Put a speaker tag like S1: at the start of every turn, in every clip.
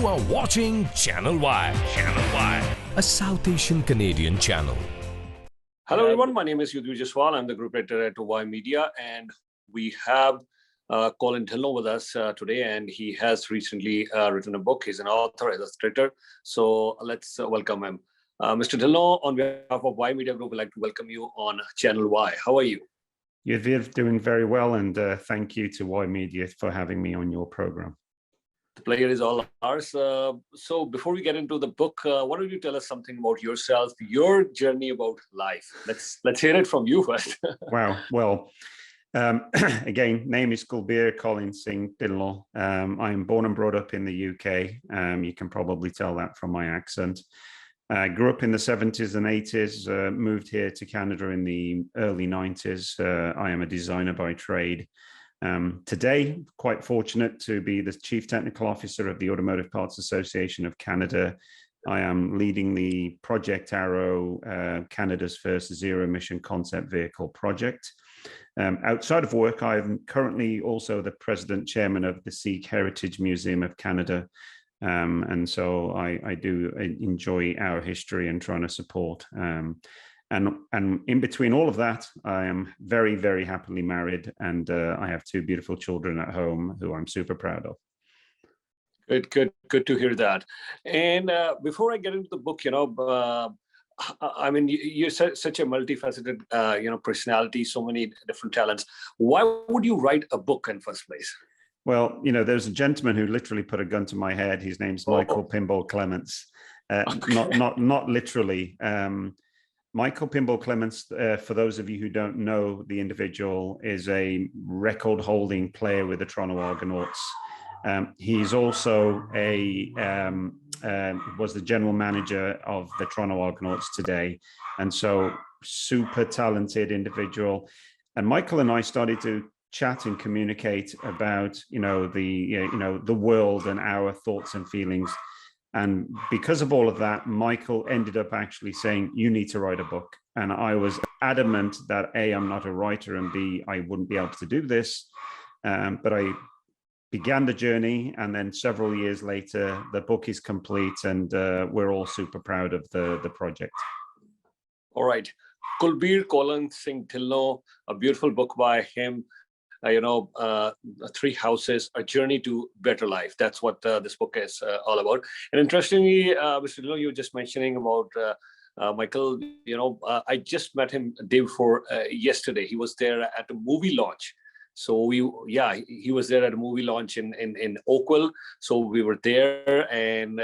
S1: are watching Channel Y. Channel Y, a South Asian Canadian channel.
S2: Hello everyone, my name is Yudhu. I'm the group editor at Y Media, and we have Colin Dhillon with us today, and he has recently written a book. He's an author, he's a scripter. So let's welcome him. Mr. Dhillon, on behalf of Y Media Group, I'd like to welcome you on Channel Y. How are you?
S3: You're doing very well, and thank you to Y Media for having me on your program.
S2: The pleasure is all ours. So before we get into the book, why don't you tell us something about yourself, your journey about life? Let's hear it from you first.
S3: Wow. Well, again, name is Kulbir, Colin, Singh, Dhillon. I am born and brought up in the UK. You can probably tell that from my accent. Grew up in the 70s and 80s, moved here to Canada in the early 90s. I am a designer by trade. Today, quite fortunate to be the Chief Technical Officer of the Automotive Parts Association of Canada. I am leading the Project Arrow, Canada's first zero-emission concept vehicle project. Outside of work, I'm currently also the President Chairman of the Sikh Heritage Museum of Canada. And so I do enjoy our history and trying to support. And in between all of that, I am very, very happily married, and I have two beautiful children at home who I'm super proud of.
S2: Good to hear that. And before I get into the book, I mean, you're such a multifaceted, personality, so many different talents. Why would you write a book in first place?
S3: Well, there's a gentleman who literally put a gun to my head. His name's Michael Pinball Clements. Okay. Not literally. Michael Pinball Clements, for those of you who don't know the individual, is a record-holding player with the Toronto Argonauts. He's also was the general manager of the Toronto Argonauts today, and so super talented individual. And Michael and I started to chat and communicate about the world and our thoughts and feelings. And because of all of that, Michael ended up actually saying, you need to write a book. And I was adamant that A, I'm not a writer, and B, I wouldn't be able to do this. But I began the journey, and then several years later, the book is complete, and we're all super proud of the project.
S2: All right. Kulbir, Colin, Singh, Dhillon, a beautiful book by him. Three Houses, A Journey to Better Life. That's what this book is all about. And interestingly, Mr. Dhillon, you were just mentioning about Michael. I just met him the day before yesterday. He was there at a movie launch. So he was there at a movie launch in Oakville. So we were there, and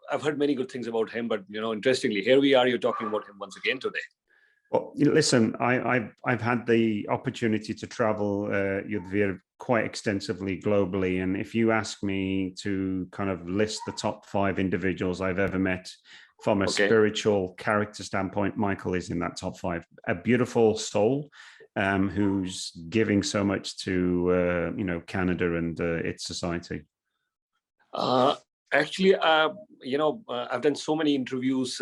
S2: I've heard many good things about him. But interestingly, here we are. You're talking about him once again today.
S3: Well, listen, I've had the opportunity to travel Yudhvir quite extensively globally. And if you ask me to kind of list the top 5 individuals I've ever met from a spiritual character standpoint, Michael is in that top 5. A beautiful soul who's giving so much to, Canada and its society.
S2: Actually, I've done so many interviews.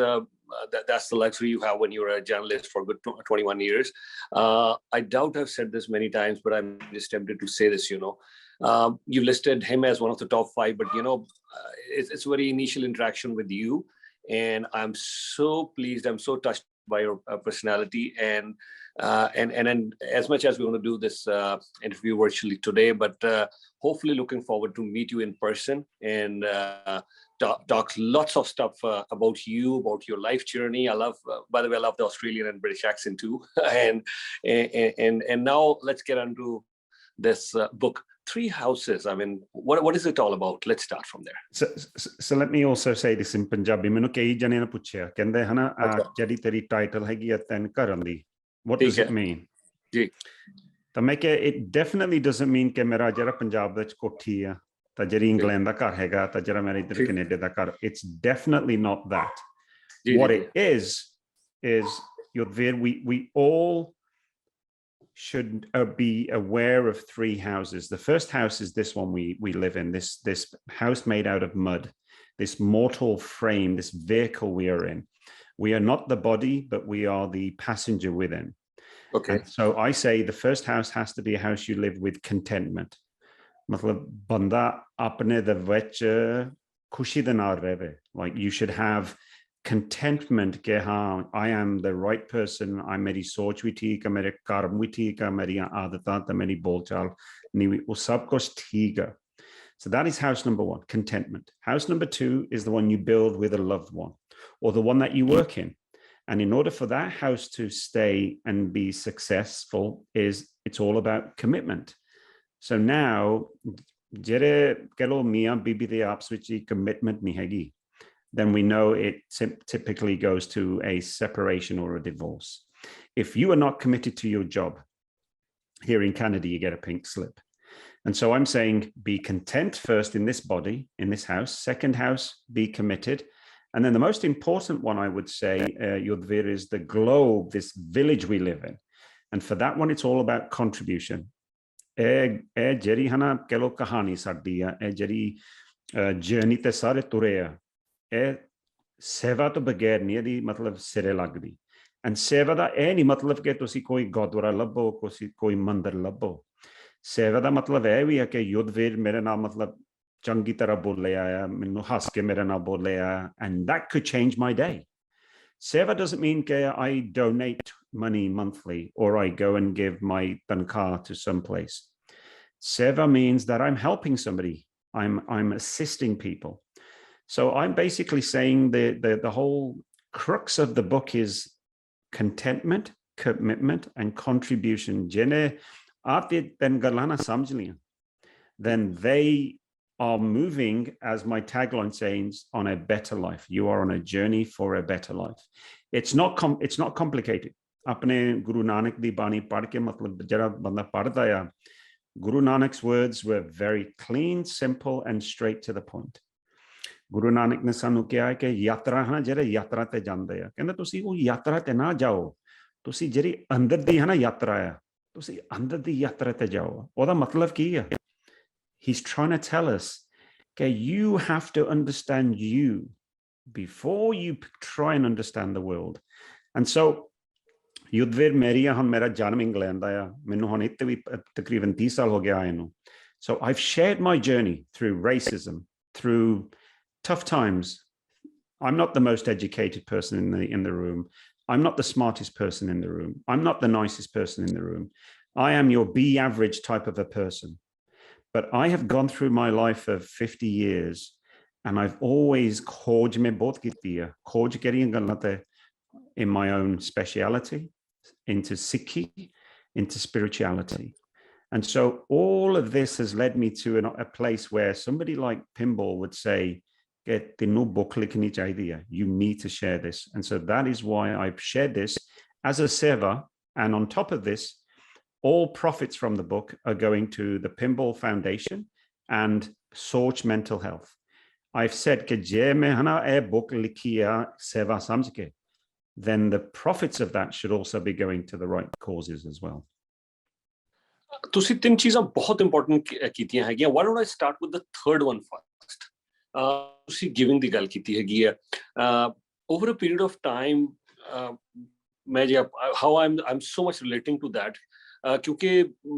S2: That's the luxury you have when you're a journalist for good 21 years. I doubt I've said this many times, but I'm just tempted to say this. You listed him as one of the top 5, but it's a very initial interaction with you, and I'm so pleased. I'm so touched by your personality, and as much as we want to do this interview virtually today, but hopefully looking forward to meet you in person and talk lots of stuff about you, about your life journey. I love, by the way, I love the Australian and British accent too. and now let's get into this book, Three Houses. I mean, what is it all about? Let's start from there.
S3: So let me also say this in Punjabi. Mainu kei jane ne puchhiya kende hana jehdi teri title hegi hai ten karan di. What does it mean? It definitely doesn't mean that mera jara Punjab vich kothi hai ta jeri England da ghar hega ta jara mera idhar Canada da ghar. It's definitely not that. What it is Yudhvir, we all should be aware of 3 houses. The first house is this one we live in, this house made out of mud, this mortal frame, this vehicle we are in. We are not the body, but we are the passenger within.
S2: Okay.
S3: And so I say the first house has to be a house you live with contentment. मतलब बंदा अपने दे विच khushi de naal rehve. Like you should have contentment ke haan, I am the right person, I meri soch bhi theek hai, mere karm bhi theek hai, meriyan aadatan te meri bolchal nahi, wo sab kuch theek hai. So that is house number one, contentment. House number two is the one you build with a loved one or the one that you work in. And in order for that house to stay and be successful, it's all about commitment. So now, jere kelo miyan bibi de aaps vich commitment nahi hegi, then we know it typically goes to a separation or a divorce. If you are not committed to your job, here in Canada, you get a pink slip. And so I'm saying be content first in this body, in this house. Second house, be committed. And then the most important one, I would say, Yudhvir, is the globe, this village we live in. And for that one, it's all about contribution. Jeri hana kelo kahani sardi hai, jeri journey te sare ture hai, seva to bagair nahi adi matlab sire lagdi. And seva da nahi matlab ke tusi koi gurdwara labbo, koi mandir labbo. Seva da matlab bhi hai ke Yudhvir mere naal matlab changi tarah bole aaya, mainu has ke mere naal bole aaya, and that could change my day. Seva doesn't mean that I donate money monthly or I go and give my tankah to some place. Seva means that I'm helping somebody. I'm assisting people. So I'm basically saying the whole crux of the book is contentment, commitment, and contribution. Jene aapte then galana samjh liyan, then they are moving, as my tagline says, on a better life. You are on a journey for a better life. It's not complicated. Apne Guru Nanak di bani pad ke matlab jara banda padda ya, Guru Nanak's words were very clean, simple, and straight to the point. Guru Nanak ne sanu kiha hai ke yatra hai na jere yatra te jande ya, kehna tusi wo yatra te na jao, tusi jeri andar di hai na yatra hai, tusi andar di yatra te jao. Oda matlab ki hai? He's trying to tell us, okay, you have to understand you before you try and understand the world. And so, Yudhvir meriya han mera janam England aaya, mainu han itte bhi takriban 30 saal ho gaya aaye nu. So I've shared my journey through racism, through tough times. I'm not the most educated person in the room. I'm not the smartest person in the room. I'm not the nicest person in the room. I am your B average type of a person. But I have gone through my life of 50 years and I've always khoj mein bahut kiti hai, khoj kariyan galan te in my own speciality, into Sikhi, into spirituality. And so all of this has led me to a place where somebody like Pinball would say, you need to share this. And so that is why I've shared this as a seva. And on top of this, all profits from the book are going to the Pinball Foundation and Soch Mental Health. I've said ke je main hana a book likhiya seva samjh ke, then the profits of that should also be going to the right causes as well.
S2: ਤੁਸੀਂ ਤਿੰਨ ਚੀਜ਼ਾਂ ਬਹੁਤ important ਕੀਤੀਆਂ ਹੈਗੀਆਂ. Why don't I start with the third one first? ਤੁਸੀਂ giving ਦੀ ਗੱਲ ਕੀਤੀ ਹੈਗੀ ਹੈ. Over a period of time, how I'm so much relating to that. ਕਿਉਂਕਿ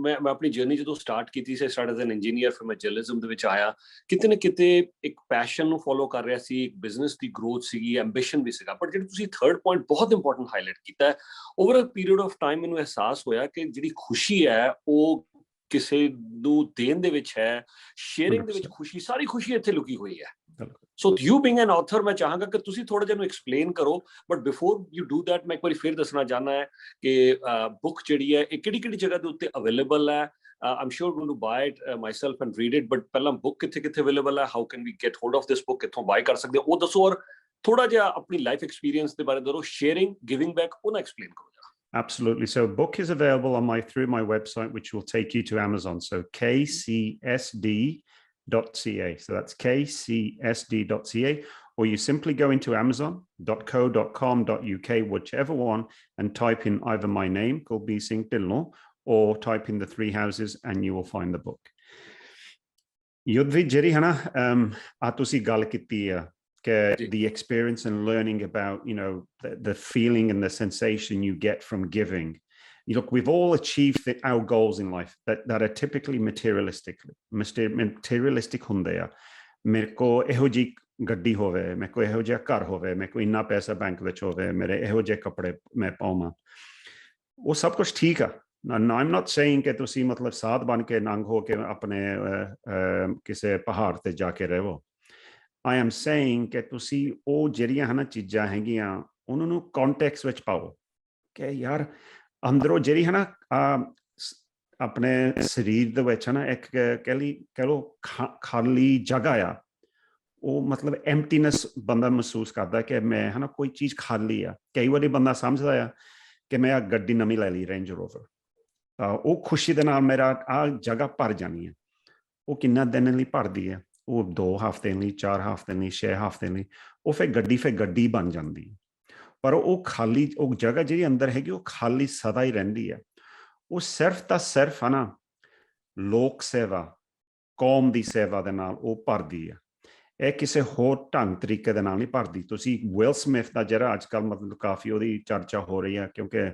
S2: ਮੈਂ ਆਪਣੀ ਜਰਨੀ ਜਦੋਂ ਸਟਾਰਟ ਕੀਤੀ ਸੀ, ਸਟਾਰਟ ਐਜ਼ ਐਨ ਇੰਜੀਨੀਅਰ, ਫਿਰ ਮੈਂ ਜਰਨਲਿਜ਼ਮ ਦੇ ਵਿੱਚ ਆਇਆ, ਕਿਤੇ ਨਾ ਕਿਤੇ ਇੱਕ ਪੈਸ਼ਨ ਨੂੰ ਫੋਲੋ ਕਰ ਰਿਹਾ ਸੀ, ਇੱਕ ਬਿਜ਼ਨਸ ਦੀ ਗਰੋਥ ਸੀਗੀ, ਐਂਬੀਸ਼ਨ ਵੀ ਸੀਗਾ. ਪਰ ਜਿਹੜਾ ਤੁਸੀਂ ਥਰਡ ਪੁਆਇੰਟ ਬਹੁਤ ਇੰਪੋਰਟੈਂਟ ਹਾਈਲਾਈਟ ਕੀਤਾ, over a period of time ਮੈਨੂੰ ਅਹਿਸਾਸ ਹੋਇਆ ਕਿ ਜਿਹੜੀ ਖੁਸ਼ੀ ਹੈ ਉਹ ਕਿਸੇ ਨੂੰ ਦੇਣ ਦੇ ਵਿੱਚ ਹੈ, ਸ਼ੇਅਰਿੰਗ ਦੇ ਵਿੱਚ ਖੁਸ਼ੀ, ਸਾਰੀ ਖੁਸ਼ੀ ਇੱਥੇ ਲੁਕੀ ਹੋਈ ਹੈ. So you being an author, मैं चाहूंगा कि तुसी थोड़ा जिहा explain करो, but before you do that, मैं एक बार फिर दसना चाहना है कि book जिहड़ी है ਇਹ ਕਿਹੜੀ ਜਗ੍ਹਾ ਦੇ ਉੱਤੇ available ਹੈ. I'm sure going to buy it myself and read it, but ਪਹਿਲਾਂ book ਕਿੱਥੇ available ਹੈ, how can we get hold of this book, ਕਿੱਥੋਂ buy ਕਰ ਸਕਦੇ ਹੋ ਉਹ ਦੱਸੋ, ਔਰ ਥੋੜਾ ਜਿਹਾ ਆਪਣੀ life experience ਦੇ ਬਾਰੇ ਦੱਸੋ, sharing, giving back, ਉਹ ਨਾ explain ਕਰੋ ਜਰਾ.
S3: Absolutely. So book is available on through my website, which will take you to Amazon. So kcsd.ca. So that's kcsd.ca, or you simply go into amazon.co.com.uk, whichever one, and type in either my name, Kulbir Singh Dhillon, or type in the three houses and you will find the book. Yudhvi jeri hana atusi gal kiti hai the experience and learning about, you know, the feeling and the sensation you get from giving. Look, we've all achieved our goals in life that are typically materialistic hunde ya. Mere ko eho ji ਗੱਡੀ ਹੋਵੇ, ਮੇਰੇ ਕੋਲ ਇਹੋ ਜਿਹਾ ਘਰ ਹੋਵੇ, ਮੇਰੇ ਕੋਲ ਇੰਨਾ ਪੈਸਾ ਬੈਂਕ ਵਿੱਚ ਹੋਵੇ, ਮੇਰੇ ਇਹੋ ਜਿਹੇ ਕੱਪੜੇ ਮੈਂ ਪਾਵਾਂ, ਉਹ ਸਭ ਕੁਝ ਠੀਕ ਆ। I'm not saying ਕਿ ਤੁਸੀਂ ਮਤਲਬ ਸਾਧ ਬਣ ਕੇ ਨੰਗ ਹੋ ਕੇ ਆਪਣੇ ਕਿਸੇ ਪਹਾੜ ਤੇ ਜਾ ਕੇ ਰਹੋ। I am saying ਕਿ ਤੁਸੀਂ ਉਹ ਜਿਹੜੀਆਂ ਹਨ ਚੀਜ਼ਾਂ ਹੈਗੀਆਂ ਉਹਨਾਂ ਨੂੰ ਕੰਟੈਕਸਟ ਵਿੱਚ ਪਾਓ ਕਿ ਯਾਰ ਅੰਦਰੋਂ ਜਿਹੜੀ ਹੈ ਨਾ ਆਪਣੇ ਸਰੀਰ ਦੇ ਵਿੱਚ ਹੈ ਨਾ ਇੱਕ ਕਹਿ ਲਓ ਖਾਲੀ ਜਗ੍ਹਾ ਆ, ਉਹ ਮਤਲਬ ਐਮਟੀਨੈਸ ਬੰਦਾ ਮਹਿਸੂਸ ਕਰਦਾ ਕਿ ਮੈਂ ਹੈ ਨਾ ਕੋਈ ਚੀਜ਼ ਖਾਲੀ ਆ। ਕਈ ਵਾਰੀ ਬੰਦਾ ਸਮਝਦਾ ਆ ਕਿ ਮੈਂ ਆ ਗੱਡੀ ਨਵੀਂ ਲੈ ਲਈ ਰੇਂਜ ਰੋਵਰ, ਉਹ ਖੁਸ਼ੀ ਦੇ ਨਾਲ ਮੇਰਾ ਆ ਜਗ੍ਹਾ ਭਰ ਜਾਣੀ ਹੈ। ਉਹ ਕਿੰਨਾ ਦਿਨ ਲਈ ਭਰਦੀ ਹੈ? ਉਹ 2 ਹਫ਼ਤੇ ਲਈ, 4 ਹਫ਼ਤੇ ਲਈ, 6 ਹਫ਼ਤੇ ਲਈ। ਉਹ ਫਿਰ ਗੱਡੀ ਬਣ ਜਾਂਦੀ। ਪਰ ਉਹ ਖਾਲੀ ਉਹ ਜਗ੍ਹਾ ਜਿਹੜੀ ਅੰਦਰ ਹੈਗੀ ਉਹ ਖਾਲੀ ਸਦਾ ਹੀ ਰਹਿੰਦੀ ਹੈ। ਉਹ ਸਿਰਫ ਤਾਂ ਸਿਰਫ ਹੈ ਨਾ ਲੋਕ ਸੇਵਾ, ਕੌਮ ਦੀ ਸੇਵਾ ਦੇ ਨਾਲ ਉਹ ਭਰਦੀ ਹੈ। ਇਹ ਕਿਸੇ ਹੋਰ ਢੰਗ ਤਰੀਕੇ ਦੇ ਨਾਲ ਨਹੀਂ ਭਰਦੀ। ਤੁਸੀਂ ਵਿਲ ਸਮਿਥ ਦਾ ਜਿਹੜਾ ਅੱਜ ਕੱਲ੍ਹ ਮਤਲਬ ਕਾਫੀ ਉਹਦੀ ਚਰਚਾ ਹੋ ਰਹੀ ਹੈ ਕਿਉਂਕਿ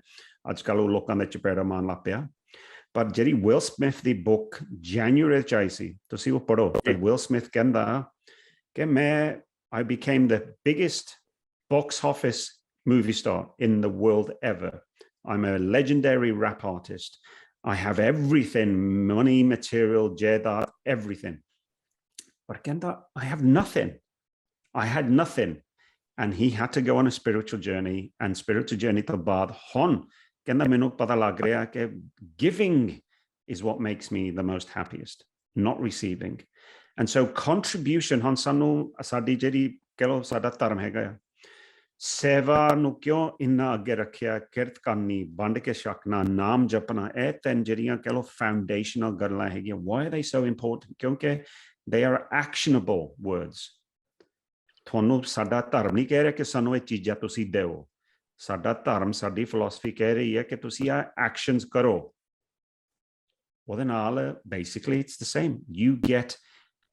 S3: ਅੱਜ ਕੱਲ੍ਹ ਉਹ ਲੋਕਾਂ ਦੇ ਚਪੇੜਾ ਮਾਰਨ ਲੱਗ ਪਿਆ। ਪਰ ਜਿਹੜੀ ਵਿਲ ਸਮਿਥ ਦੀ ਬੁੱਕ ਜੈਨੂਅਰੀ 'ਚ ਆਈ ਸੀ, ਤੁਸੀਂ ਉਹ ਪੜ੍ਹੋ ਤੇ ਵਿਲ ਸਮਿਥ ਕਹਿੰਦਾ ਕਿ I became the biggest box office movie star in the world ever. I'm a legendary rap artist. I have everything, money, material, jaidad, everything. But ਕਹਿੰਦਾ I have nothing. I had nothing. And he had to go on a spiritual journey. And spiritual journey ਤੋਂ ਬਾਅਦ ਹੁਣ ਕਹਿੰਦਾ ਮੈਨੂੰ ਪਤਾ ਲੱਗ ਰਿਹਾ ਕਿ giving is what makes me the most happiest, not receiving. And so contribution ਹੁਣ ਸਾਨੂੰ ਸਾਡੀ ਜਿਹੜੀ ਕਹਿ ਲਓ ਸਾਡਾ ਧਰਮ ਹੈਗਾ ਆ, ਸੇਵਾ ਨੂੰ ਕਿਉਂ ਇੰਨਾ ਅੱਗੇ ਰੱਖਿਆ? ਕਿਰਤ ਕਰਨੀ, ਵੰਡ ਕੇ ਛਕਣਾ, ਨਾਮ ਜਪਣਾ, ਇਹ ਤਿੰਨ ਜਿਹੜੀਆਂ ਕਹਿ ਲਓ ਫਾਊਂਡੇਸ਼ਨਲ ਗੱਲਾਂ ਹੈਗੀਆਂ। Why are they so important? ਕਿਉਂਕਿ they are actionable words. ਤੁਹਾਨੂੰ ਸਾਡਾ ਧਰਮ ਨਹੀਂ ਕਹਿ ਰਿਹਾ ਕਿ ਸਾਨੂੰ ਇਹ ਚੀਜ਼ਾਂ ਤੁਸੀਂ ਦਿਓ। ਸਾਡਾ ਧਰਮ, ਸਾਡੀ ਫਿਲਾਸਫੀ ਕਹਿ ਰਹੀ ਹੈ ਕਿ ਤੁਸੀਂ ਆ ਐਕਸ਼ਨਸ ਕਰੋ। ਉਹਦੇ ਨਾਲ basically it's the same. You get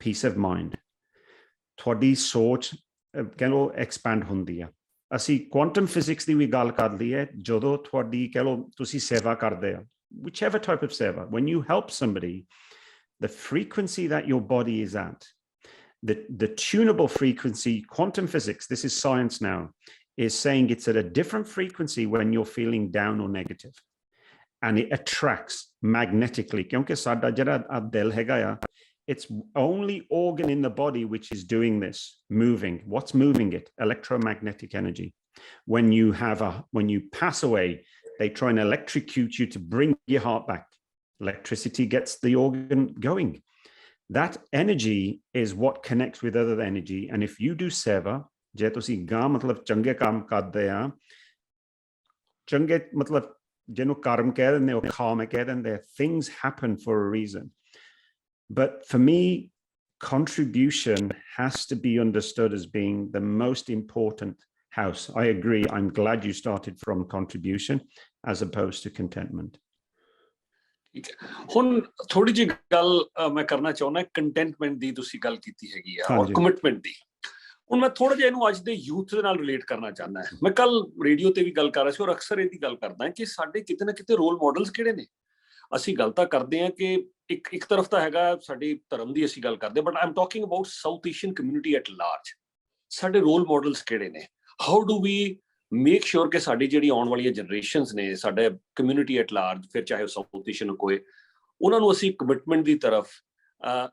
S3: peace of mind. ਤੁਹਾਡੀ ਸੋਚ ਕਹਿ ਲਓ ਐਕਸਪੈਂਡ ਹੁੰਦੀ ਆ। ਅਸੀਂ ਕੁਆਂਟਮ ਫਿਜ਼ਿਕਸ ਦੀ ਵੀ ਗੱਲ ਕਰ ਲਈ ਹੈ। ਜਦੋਂ ਤੁਹਾਡੀ ਕਹਿ ਲਓ ਤੁਸੀਂ ਸੇਵਾ ਕਰਦੇ ਆ, whichever type of seva, when you help somebody, the frequency that your body is at, the tunable frequency, quantum physics, this is science now, is saying it's at a different frequency when you're feeling down or negative. And it attracts magnetically. Kyonki sada jara dil hega ya, it's only organ in the body which is doing this, moving. What's moving it? Electromagnetic energy. When you pass away, they try and electrocute you to bring your heart back. Electricity gets the organ going. That energy is what connects with other energy. And if you do seva, je tusi ga matlab change kaam karte ha, change matlab jinu karm keh dende ho, khaam keh dende, things happen for a reason. But for me, contribution has to be understood as being the most important house. I agree. I'm glad you started from contribution as opposed to contentment.
S2: ਹੁਣ ਥੋੜੀ ਜਿਹੀ ਗੱਲ ਮੈਂ ਕਰਨਾ ਚਾਹੁੰਦਾ contentment ਦੀ। ਤੁਸੀਂ ਗੱਲ ਕੀਤੀ ਹੈਗੀ ਆ ਔਰ ਕਮਿਟਮੈਂਟ ਦੀ। ਹੁਣ ਮੈਂ ਥੋੜਾ ਜਿਹਾ ਇਹਨੂੰ ਅੱਜ ਦੇ ਯੂਥ ਦੇ ਨਾਲ ਰਿਲੇਟ ਕਰਨਾ ਚਾਹੁੰਦਾ। ਮੈਂ ਕੱਲ ਰੇਡੀਓ ਤੇ ਵੀ ਗੱਲ ਕਰ ਰਿਹਾ ਸੀ ਔਰ ਅਕਸਰ ਇਹਦੀ ਗੱਲ ਕਰਦਾ ਕਿ ਸਾਡੇ ਕਿਤੇ ਨਾ ਕਿਤੇ ਰੋਲ ਮਾਡਲਸ ਕਿਹੜੇ ਨੇ। ਅਸੀਂ ਗੱਲ ਤਾਂ ਕਰਦੇ ਹਾਂ ਕਿ ਇੱਕ ਤਰਫ ਤਾਂ ਹੈਗਾ ਸਾਡੇ ਧਰਮ ਦੀ ਅਸੀਂ ਗੱਲ ਕਰਦੇ, but I am talking about South Asian community at large. ਸਾਡੇ ਰੋਲ ਮਾਡਲਸ ਕਿਹੜੇ ਨੇ? How do we make sure ਕਿ ਸਾਡੀ ਜਿਹੜੀ ਆਉਣ ਵਾਲੀਆਂ ਜਨਰੇਸ਼ਨਸ ਨੇ, ਸਾਡੇ ਕਮਿਊਨਿਟੀ ਐਟ ਲਾਰਜ, ਫਿਰ ਚਾਹੇ ਉਹ ਸਾਊਥ ਏਸ਼ੀਅਨ ਕੋਈ, ਉਹਨਾਂ ਨੂੰ ਅਸੀਂ ਕਮਿਟਮੈਂਟ ਦੀ ਤਰਫ,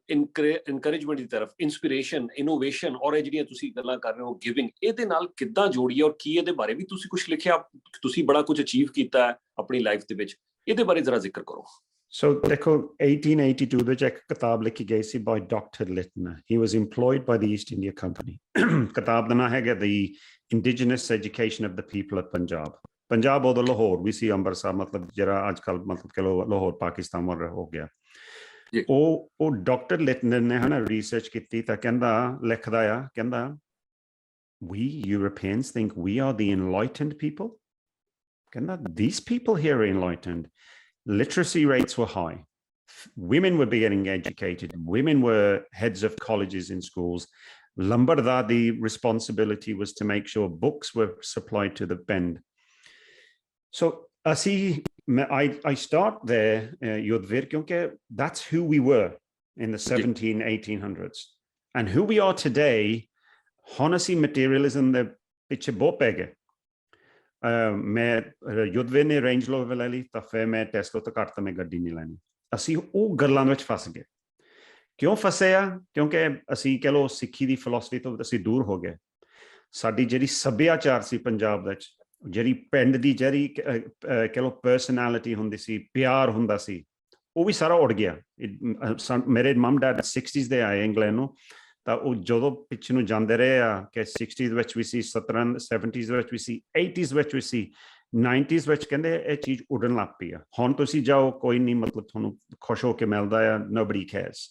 S2: ਇਨਕਰੇਜਮੈਂਟ ਦੀ ਤਰਫ, ਇੰਸਪੀਰੇਸ਼ਨ, ਇਨੋਵੇਸ਼ਨ ਔਰ ਇਹ ਜਿਹੜੀਆਂ ਤੁਸੀਂ ਗੱਲਾਂ ਕਰ ਰਹੇ ਹੋ ਗਿਵਿੰਗ, ਇਹਦੇ ਨਾਲ ਕਿੱਦਾਂ ਜੋੜੀਏ ਔਰ ਕੀ ਇਹਦੇ ਬਾਰੇ ਵੀ ਤੁਸੀਂ ਕੁਝ ਲਿਖਿਆ? ਤੁਸੀਂ ਬੜਾ ਕੁਝ ਅਚੀਵ ਕੀਤਾ ਹੈ ਆਪਣੀ ਲਾਈਫ ਦੇ ਵਿੱਚ, ਇਹਦੇ ਬਾਰੇ ਜ਼ਰਾ ਜ਼ਿਕਰ ਕਰੋ।
S3: So ਦੇਖੋ 1882 ਵਿੱਚ ਇੱਕ ਕਿਤਾਬ ਲਿਖੀ ਗਈ ਸੀ by Dr. Lytton. He was employed by the East India Company. ਕਿਤਾਬ ਦਾ ਨਾਮ ਹੈਗਾ The Indigenous Education of the People of Punjab. Punjab ਉਦੋਂ ਲਾਹੌਰ ਵੀ ਸੀ, ਅੰਮ੍ਰਿਤਸਰ ਮਤਲਬ ਜਿਹੜਾ ਅੱਜ ਕੱਲ੍ਹ ਮਤਲਬ ਕਿ ਲਾਹੌਰ ਪਾਕਿਸਤਾਨ ਵੱਲ ਹੋ ਗਿਆ। ਉਹ ਡਾਕਟਰ ਲਿਟਨ ਨੇ ਹਨਾ ਰਿਸਰਚ ਕੀਤੀ ਤਾਂ ਕਹਿੰਦਾ, ਲਿਖਦਾ ਆ, ਕਹਿੰਦਾ we Europeans think we are the enlightened people. ਕਹਿੰਦਾ these people here are enlightened. Literacy rates were high. Women were getting educated. Women were heads of colleges and schools. Lambardar, the responsibility was to make sure books were supplied to the Bend. So I start there, Yudhvir, kyunki that's who we were in the 1800s. And who we are today, ਹੁਣ ਅਸੀਂ materialism ਦੇ ਪਿੱਛੇ ਬਹੁਤ ਪੈ ਗਏ। ਮੈਂ ਯੁੱਧਵੀਰ ਨੇ range Rover ਲੈ ਲਈ ਤਾਂ ਫਿਰ ਮੈਂ ਟੈਸਲਾ ਤੋਂ ਘੱਟ ਤਾਂ ਮੈਂ ਗੱਡੀ ਨਹੀਂ ਲੈਣੀ। ਅਸੀਂ ਉਹ ਗੱਲਾਂ ਵਿੱਚ ਫਸ ਗਏ। ਕਿਉਂ ਫਸੇ ਆ? ਕਿਉਂਕਿ ਅਸੀਂ ਕਹਿ ਲਓ ਸਿੱਖੀ ਦੀ ਫਿਲਾਸਫੀ ਤੋਂ ਅਸੀਂ ਦੂਰ ਹੋ ਗਏ। ਸਾਡੀ ਜਿਹੜੀ ਸੱਭਿਆਚਾਰ ਸੀ ਪੰਜਾਬ ਵਿੱਚ, ਜਿਹੜੀ ਪਿੰਡ ਦੀ ਜਿਹੜੀ ਕਹਿ ਲਓ ਪਰਸਨੈਲਿਟੀ ਹੁੰਦੀ ਸੀ, ਪਿਆਰ ਹੁੰਦਾ ਸੀ, ਉਹ ਵੀ ਸਾਰਾ ਉੱਡ ਗਿਆ। ਮੇਰੇ ਮਮ ਡੈਡ 60s ਦੇ ਆਏ ਇੰਗਲੈਂਡ ਨੂੰ, ਤਾਂ ਉਹ ਜਦੋਂ ਪਿੱਛੇ ਨੂੰ ਜਾਂਦੇ ਰਹੇ ਆ ਕਿ 60s ਵਿੱਚ ਵੀ ਸੀ, 70s ਵਿੱਚ ਵੀ ਸੀ, 80s ਵਿੱਚ ਵੀ ਸੀ, 90s ਵਿੱਚ ਕਹਿੰਦੇ ਇਹ ਚੀਜ਼ ਉੱਡਣ ਲੱਗ ਪਈ ਆ। ਹੁਣ ਤੁਸੀਂ ਜਾਓ ਕੋਈ ਨਹੀਂ ਮਤਲਬ ਤੁਹਾਨੂੰ ਖੁਸ਼ ਹੋ ਕੇ ਮਿਲਦਾ ਆ, nobody cares,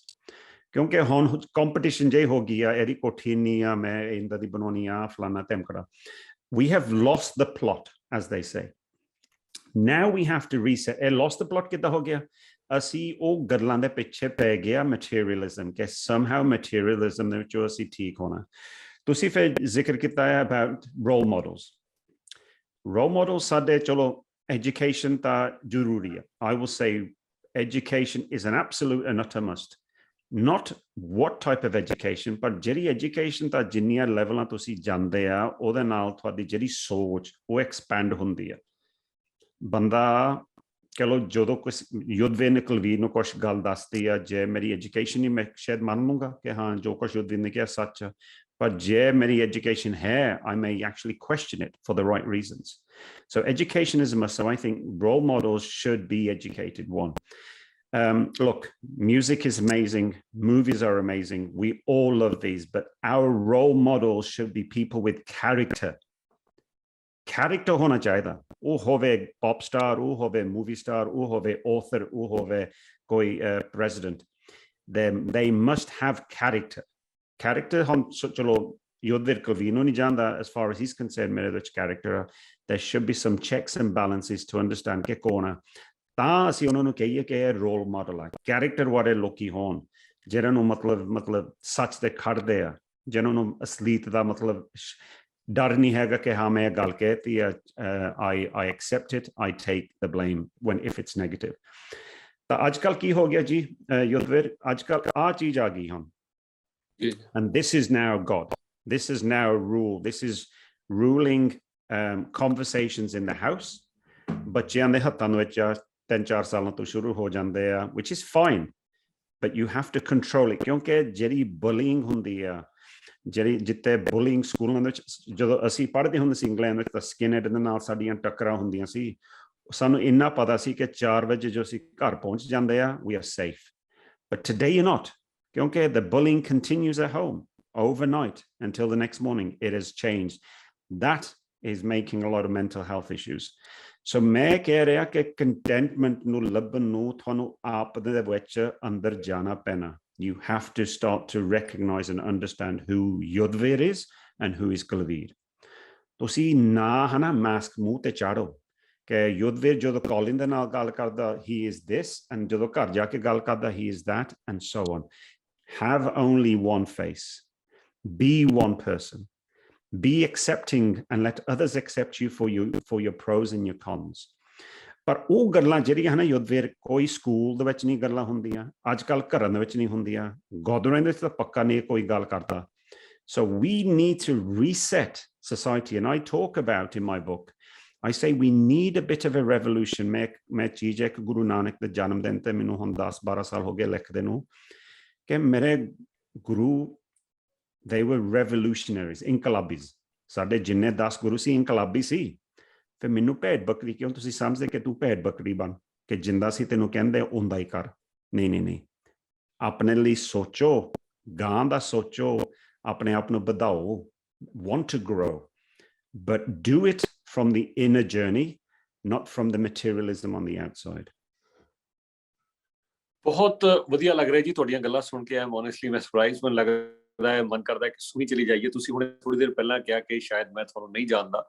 S3: ਕਿਉਂਕਿ ਹੁਣ ਕੰਪੀਟੀਸ਼ਨ ਜੇ ਹੋ ਗਈ ਆ, ਇਹਦੀ ਕੋਠੀ ਨਹੀਂ ਆ, ਮੈਂ ਇਹਨਾਂ ਦੀ ਬਣਾਉਣੀ ਆ, ਫਲਾਨਾ ਧਮਕੜਾ। We have lost the plot, as they say. Now we have to reset. ਇਹ lost the plot ਕਿੱਦਾਂ ਹੋ ਗਿਆ? ਅਸੀਂ ਉਹ ਗੱਲਾਂ ਦੇ ਪਿੱਛੇ ਪੈ ਗਿਆ materialism, ਕਿ somehow materialism ਦੇ ਵਿੱਚੋਂ ਅਸੀਂ ਠੀਕ ਹੋਣਾ। ਤੁਸੀਂ ਫਿਰ ਜ਼ਿਕਰ ਕੀਤਾ ਹੈ about role models. Role models ਸਾਡੇ ਚਲੋ education ਤਾਂ ਜ਼ਰੂਰੀ ਹੈ। I will say education is an absolute and utter must. Not what type of education, but ਜਿਹੜੀ education ਤਾਂ ਜਿੰਨੀਆਂ ਲੈਵਲਾਂ ਤੁਸੀਂ ਜਾਂਦੇ ਆ ਉਹਦੇ ਨਾਲ ਤੁਹਾਡੀ ਜਿਹੜੀ ਸੋਚ ਉਹ ਐਕਸਪੈਂਡ ਹੁੰਦੀ ਆ। ਬੰਦਾ ਕਹ ਲਓ ਜਦੋਂ ਕੁਛ ਯੁੱਧਵੀਰ ਨੇ ਕੁਲਵੀਰ ਨੂੰ ਕੁਛ ਗੱਲ ਦੱਸਦੀ ਆ, ਜੇ ਮੇਰੀ ਐਜੂਕੇਸ਼ਨ ਹੀ ਮੈਂ ਸ਼ਾਇਦ ਮੰਨ ਲੂੰਗਾ ਕਿ ਹਾਂ ਜੋ ਕੁਛ ਯੁੱਧਵੀਰ ਨੇ ਕਿਹਾ ਸੱਚ ਆ, ਪਰ ਜੇ ਮੇਰੀ ਐਜੂਕੇਸ਼ਨ ਹੈ I may actually question it for the right reasons. So education is a must. So I think role models should be educated. One. Look, music is amazing, movies are amazing, we all love these, but our role models should be people with character. Character hona chahiye, oh hove pop star, oh hove movie star, oh hove author, oh hove koi president. They must have character. Character hon chalo yodhir Kulbir no nahi janda, as far as he's concerned mere vich character. There should be some checks and balances to understand ke kona ਤਾਂ ਅਸੀਂ ਉਹਨਾਂ ਨੂੰ ਕਹੀਏ ਕਿ ਇਹ role model ਆ। Character ਵਾਲੇ ਲੋਕੀ ਹੋਣ ਜਿਹਨਾਂ ਨੂੰ ਮਤਲਬ ਸੱਚ ਤੇ ਖੜਦੇ ਆ, ਜਿਹਨਾਂ ਨੂੰ ਅਸਲੀਤ ਦਾ ਮਤਲਬ ਡਰ ਨਹੀਂ ਹੈਗਾ ਕਿ ਹਾਂ ਮੈਂ ਇਹ ਗੱਲ ਕਹਿਤੀ ਆ, I accept it, I take the blame when if it's negative. ਤਾਂ ਅੱਜ ਕੱਲ੍ਹ ਕੀ ਹੋ ਗਿਆ ਜੀ ਯੁੱਧਵੀਰ, ਅੱਜ ਕੱਲ੍ਹ ਆਹ ਚੀਜ਼ ਆ ਗਈ ਹੁਣ, and this is now God, this is now rule, this is ruling conversations in the house. ਬੱਚਿਆਂ ਦੇ ਹੱਥਾਂ ਵਿੱਚ 3-4 ਸਾਲਾਂ ਤੋਂ ਸ਼ੁਰੂ ਹੋ ਜਾਂਦੇ ਆ, which is fine, but you have to control it, ਕਿਉਂਕਿ ਜਿਹੜੀ ਬੁਲਿੰਗ ਹੁੰਦੀ ਆ, ਜਿਹੜੀ ਜਿੱਤੇ ਬੁਲਿੰਗ ਸਕੂਲਾਂ ਵਿੱਚ, ਜਦੋਂ ਅਸੀਂ ਪੜ੍ਹਦੇ ਹੁੰਦੇ ਸੀ ਇੰਗਲੈਂਡ ਵਿੱਚ ਤਾਂ ਸਕਿਨਹੈਡ ਦੇ ਨਾਲ ਸਾਡੀਆਂ ਟੱਕਰਾਂ ਹੁੰਦੀਆਂ ਸੀ, ਸਾਨੂੰ ਇੰਨਾ ਪਤਾ ਸੀ ਕਿ 4 ਵਜੇ ਜੋ ਅਸੀਂ ਘਰ ਪਹੁੰਚ ਜਾਂਦੇ ਆ, we are safe. But today you're not, ਕਿਉਂਕਿ the bullying continues at home overnight until the next morning. It has changed. That is making a lot of mental health issues. So ਮੈਂ ਕਹਿ ਰਿਹਾ ਕਿ contentment ਨੂੰ ਲੱਭਣ ਨੂੰ ਤੁਹਾਨੂੰ ਆਪ ਦੇ ਵਿੱਚ ਅੰਦਰ ਜਾਣਾ ਪੈਣਾ. You have to start to recognize and understand who Yudhvir is and who is Kulbir. ਤੁਸੀਂ ਨਾ ਹਨਾ ਮਾਸਕ ਮੂੰਹ ਤੇ ਚਾੜੋ ਕਿ ਯੁੱਧਵੀਰ ਜਦੋਂ Colin ਦੇ ਨਾਲ ਗੱਲ ਕਰਦਾ he is this, and ਜਦੋਂ ਘਰ ਜਾ ਕੇ ਗੱਲ ਕਰਦਾ he is that, and so on. Have only one face. Be one person. Be accepting and let others accept you for your pros and your cons. ਪਰ ਉਹ ਗੱਲਾਂ ਜਿਹੜੀਆਂ ਹਨ ਯੁੱਧਵੀਰ ਕੋਈ ਸਕੂਲ ਦੇ ਵਿੱਚ ਨਹੀਂ ਗੱਲਾਂ ਹੁੰਦੀਆਂ, ਅੱਜ ਕੱਲ੍ਹ ਘਰਾਂ ਦੇ ਵਿੱਚ ਨਹੀਂ ਹੁੰਦੀਆਂ, ਗੁਰਦੁਆਰਿਆਂ ਦੇ ਵਿੱਚ ਤਾਂ ਪੱਕਾ ਨਹੀਂ ਕੋਈ ਗੱਲ ਕਰਦਾ. So we need to reset society, and I talk about in my book, I say we need a bit of a revolution. ਮੈਂ ਚੀਜ਼ ਇੱਕ ਗੁਰੂ ਨਾਨਕ ਦੇ ਜਨਮ ਦਿਨ ਤੇ ਮੈਨੂੰ ਹੁਣ 10-12 ਸਾਲ ਹੋ ਗਏ ਲਿਖਦੇ ਨੂੰ ਕਿ ਮੇਰੇ ਗੁਰੂ they were revolutionaries, ਇਨਕਲਾਬੀਜ਼। ਸਾਡੇ ਜਿੰਨੇ 10 ਗੁਰੂ ਸੀ ਇਨਕਲਾਬੀ ਸੀ। ਫਿਰ ਮੈਨੂੰ ਭੇਡ ਬੱਕਰੀ ਕਿਉਂ ਤੁਸੀਂ ਸਮਝਦੇ ਕਿ ਤੂੰ ਭੇਡ ਬੱਕਰੀ ਬਣ ਕਿ ਜਿੰਦਾ ਸੀ ਤੈਨੂੰ ਕਹਿੰਦੇ ਉਂਦਾ ਹੀ ਕਰ? ਨਹੀਂ, ਆਪਣੇ ਲਈ ਸੋਚੋ, ਗਾਂ ਦਾ ਸੋਚੋ, ਆਪਣੇ ਆਪ ਨੂੰ ਵਧਾਓ, want to grow, but do it from the inner journey, not from the materialism on the outside.
S2: ਬਹੁਤ ਵਧੀਆ ਲੱਗ ਰਿਹਾ ਜੀ ਤੁਹਾਡੀਆਂ ਗੱਲਾਂ ਸੁਣ ਕੇ। ਆਮ ਓਨੈਸਟਲੀ ਮੈਂ ਸਰਪ੍ਰਾਈਜ਼, ਮੈਨੂੰ ਲੱਗਦਾ ਹੈ ਮਨ ਕਰਦਾ ਕਿ ਸੁਣੀ ਚਲੀ ਜਾਈਏ। ਤੁਸੀਂ ਹੁਣ ਥੋੜੀ ਦੇਰ ਪਹਿਲਾਂ ਕਿਹਾ ਕਿ ਸ਼ਾਇਦ ਮੈਂ ਤੁਹਾਨੂੰ ਨਹੀਂ ਜਾਣਦਾ।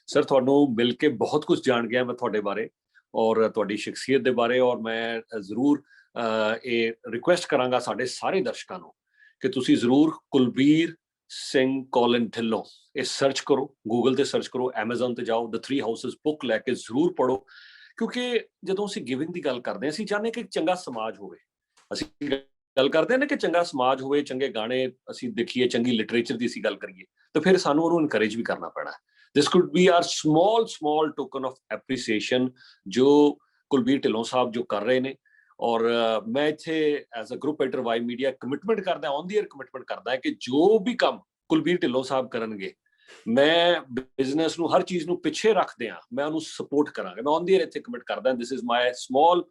S2: ਸਰ ਤੁਹਾਨੂੰ ਮਿਲ ਕੇ ਬਹੁਤ ਕੁਝ ਜਾਣ ਗਿਆ ਮੈਂ ਤੁਹਾਡੇ ਬਾਰੇ ਔਰ ਤੁਹਾਡੀ ਸ਼ਖਸੀਅਤ ਦੇ ਬਾਰੇ, ਔਰ ਮੈਂ ਜ਼ਰੂਰ ਇਹ ਰਿਕੁਐਸਟ ਕਰਾਂਗਾ ਸਾਡੇ ਸਾਰੇ ਦਰਸ਼ਕਾਂ ਨੂੰ ਕਿ ਤੁਸੀਂ ਜ਼ਰੂਰ ਕੁਲਬੀਰ ਸਿੰਘ ਕੋਲਿਨ ਢਿੱਲੋਂ ਇਹ ਸਰਚ ਕਰੋ, ਗੂਗਲ ਤੇ ਸਰਚ ਕਰੋ, ਐਮਾਜ਼ਨ ਤੇ ਜਾਓ, ਦ 3 ਹਾਊਸਿਸ ਬੁੱਕ ਲੈ ਕੇ ਜ਼ਰੂਰ ਪੜ੍ਹੋ। ਕਿਉਂਕਿ ਜਦੋਂ ਅਸੀਂ ਗਿਵਿੰਗ ਦੀ ਗੱਲ ਕਰਦੇ ਹਾਂ ਅਸੀਂ ਚਾਹੁੰਦੇ ਕਿ ਇੱਕ ਚੰਗਾ ਸਮਾਜ ਹੋਵੇ। ਅਸੀਂ ਗੱਲ ਕਰਦੇ ਹਾਂ ਨਾ ਕਿ ਚੰਗਾ ਸਮਾਜ ਹੋਵੇ, ਚੰਗੇ ਗਾਣੇ ਅਸੀਂ ਦੇਖੀਏ, ਚੰਗੀ ਲਿਟਰੇਚਰ ਦੀ ਅਸੀਂ ਗੱਲ ਕਰੀਏ, तो फिर सानू उन्होंने इनकरेज भी करना पैना। This could be our small token of appreciation जो कुलबीर ढिल्लों साहब जो कर रहे ने। और मैं इत्थे as a group editor Y Media commitment करदा, ऑन द एयर कमिटमेंट करदा है कि जो भी काम कुलबीर ढिल्लों साहब करनगे मैं बिजनेस ਨੂੰ हर चीज ਨੂੰ ਪਿੱਛੇ ਰੱਖਦਿਆਂ ਮੈਂ ਉਹਨੂੰ ਸਪੋਰਟ ਕਰਾਂਗਾ। ਮੈਂ ਔਨ ਦੀ ਏਅਰ ਇੱਥੇ ਕਮਿਟ ਕਰਦਾ, this is my small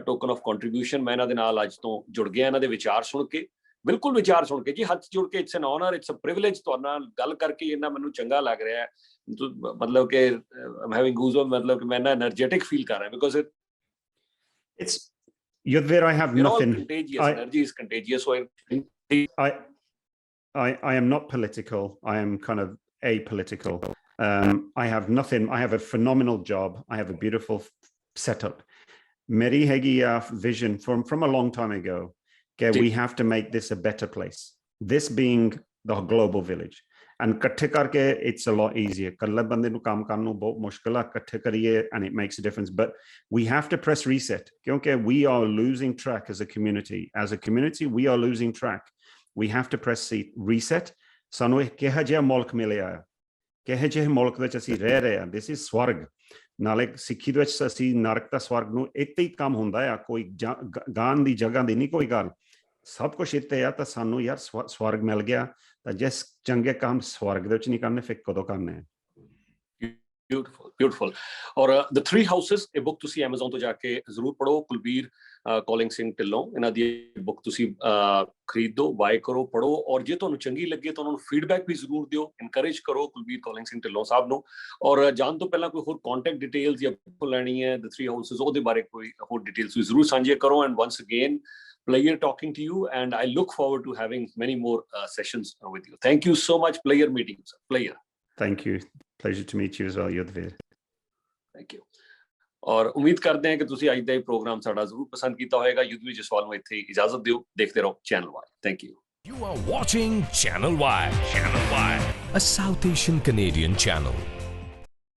S2: token of contribution. ਮੈਂ ਇਹਨਾਂ ਦੇ ਨਾਲ ਅੱਜ ਤੋਂ ਜੁੜ ਗਿਆ, ਇਹਨਾਂ ਦੇ ਵਿਚਾਰ ਸੁਣ ਕੇ, ਬਿਲਕੁਲ ਵਿਚਾਰ ਸੁਣ ਕੇ ਜੀ, ਹੱਥ ਜੁੜ ਕੇ। It's an honour, it's a privilege. ਤੁਹਾਡੇ ਨਾਲ ਗੱਲ ਕਰਕੇ ਇੰਨਾ ਮੈਨੂੰ ਚੰਗਾ ਲੱਗ ਰਿਹਾ ਹੈ, ਮਤਲਬ ਕਿ ਆਮ ਹੈਵਿੰਗ ਗੂਜ਼ਬੰਪਸ, ਮਤਲਬ ਕਿ ਮੈਂ ਨਾ એનર્ਜੈਟਿਕ ਫੀਲ ਕਰ ਰਿਹਾ because
S3: It's Yudhvir, I have nothing.
S2: Contagious. Energy is contagious. So
S3: I am not political. I am kind of apolitical. I have nothing. I have a phenomenal job. I have a beautiful setup. Meri hegi vision from a long time ago. Okay, we have to make this a better place. This being the global village. And kathe karke, it's a lot easier. Kalla bande nu kaam karnu bahut mushkil hai, kathe kariye and it makes a difference. But we have to press reset. Okay, we are losing track as a community. As a community, we are losing track. We have to press reset. ਸਾਨੂੰ ਇਹ ਕਿਹੋ ਜਿਹਾ ਮੁਲਕ ਮਿਲਿਆ, ਕਿਹੋ ਜਿਹੇ ਮੁਲਕ ਵਿੱਚ ਅਸੀਂ ਰਹਿ ਰਹੇ ਹਾਂ। ਦਿਸ ਇਜ਼ ਸਵਰਗ। ਨਾਲੇ ਸਿੱਖੀ ਦੇ ਵਿੱਚ ਅਸੀਂ ਨਰਕ ਤਾਂ ਸਵਰਗ ਨੂੰ ਇੱਥੇ ਹੀ ਕੰਮ ਹੁੰਦਾ ਆ, ਕੋਈ ਗਾਣ ਦੀ ਜਗ੍ਹਾ ਦੀ ਨਹੀਂ ਕੋਈ ਗੱਲ, ਸਭ ਕੁਛ ਇੱਥੇ ਆ। ਤਾਂ ਸਾਨੂੰ ਯਾਰ ਸਵਰਗ ਮਿਲ ਗਿਆ, ਤਾਂ ਜਿਸ ਚੰਗੇ ਕੰਮ ਸਵਰਗ ਦੇ ਵਿੱਚ ਨਹੀਂ ਕਰਨੇ, ਫਿਰ ਕਦੋਂ ਕਰਨੇ?
S2: ਬਿਊਟੀਫੁਲ। ਔਰ ਦ 3 ਹਾਊਸਸ, ਇਹ ਬੁੱਕ ਤੁਸੀਂ ਐਮਾਜ਼ਨ ਤੋਂ ਜਾ ਕੇ ਜ਼ਰੂਰ ਪੜ੍ਹੋ। ਕੁਲਬੀਰ ਕੋਲਿੰਗ ਸਿੰਘ ਢਿੱਲੋਂ, ਇਹਨਾਂ ਦੀ ਬੁੱਕ ਤੁਸੀਂ ਖਰੀਦੋ, ਬਾਏ ਕਰੋ, ਪੜ੍ਹੋ। ਔਰ ਜੇ ਤੁਹਾਨੂੰ ਚੰਗੀ ਲੱਗੇ ਤਾਂ ਉਹਨਾਂ ਨੂੰ ਫੀਡਬੈਕ ਵੀ ਜ਼ਰੂਰ ਦਿਓ, ਇਨਕਰੇਜ ਕਰੋ ਕੁਲਬੀਰ ਕੋਲਿੰਗ ਸਿੰਘ ਢਿੱਲੋਂ ਸਾਹਿਬ ਨੂੰ। ਔਰ ਜਾਣ ਤੋਂ ਪਹਿਲਾਂ ਕੋਈ ਹੋਰ ਕੰਟੈਕਟ ਡਿਟੇਲਸ ਜਾਂ ਬੁੱਕ ਲੈਣੀ ਹੈ ਦ 3 ਹਾਊਸਸ, ਉਹਦੇ ਬਾਰੇ ਕੋਈ ਹੋਰ ਡਿਟੇਲਸ ਵੀ ਜ਼ਰੂਰ ਸਾਂਝੇ ਕਰੋ। And ones again, player talking to you, and I look forward to having many more sessions with you. Thank you so much, player meetings. Player.
S3: Thank you. Pleasure to meet you as well, Yudhvir.
S2: Thank you. और उम्मीद करते हैं कि तुसी आज दा programme साडा जरूर पसंद कीता होएगा। युद्धवीर जसवाल ਨੂੰ ਇੱਥੇ इजाजत दियो, देखते रहो Channel Y. Thank you.
S1: You are watching Channel Y. Channel Y, a South Asian Canadian channel.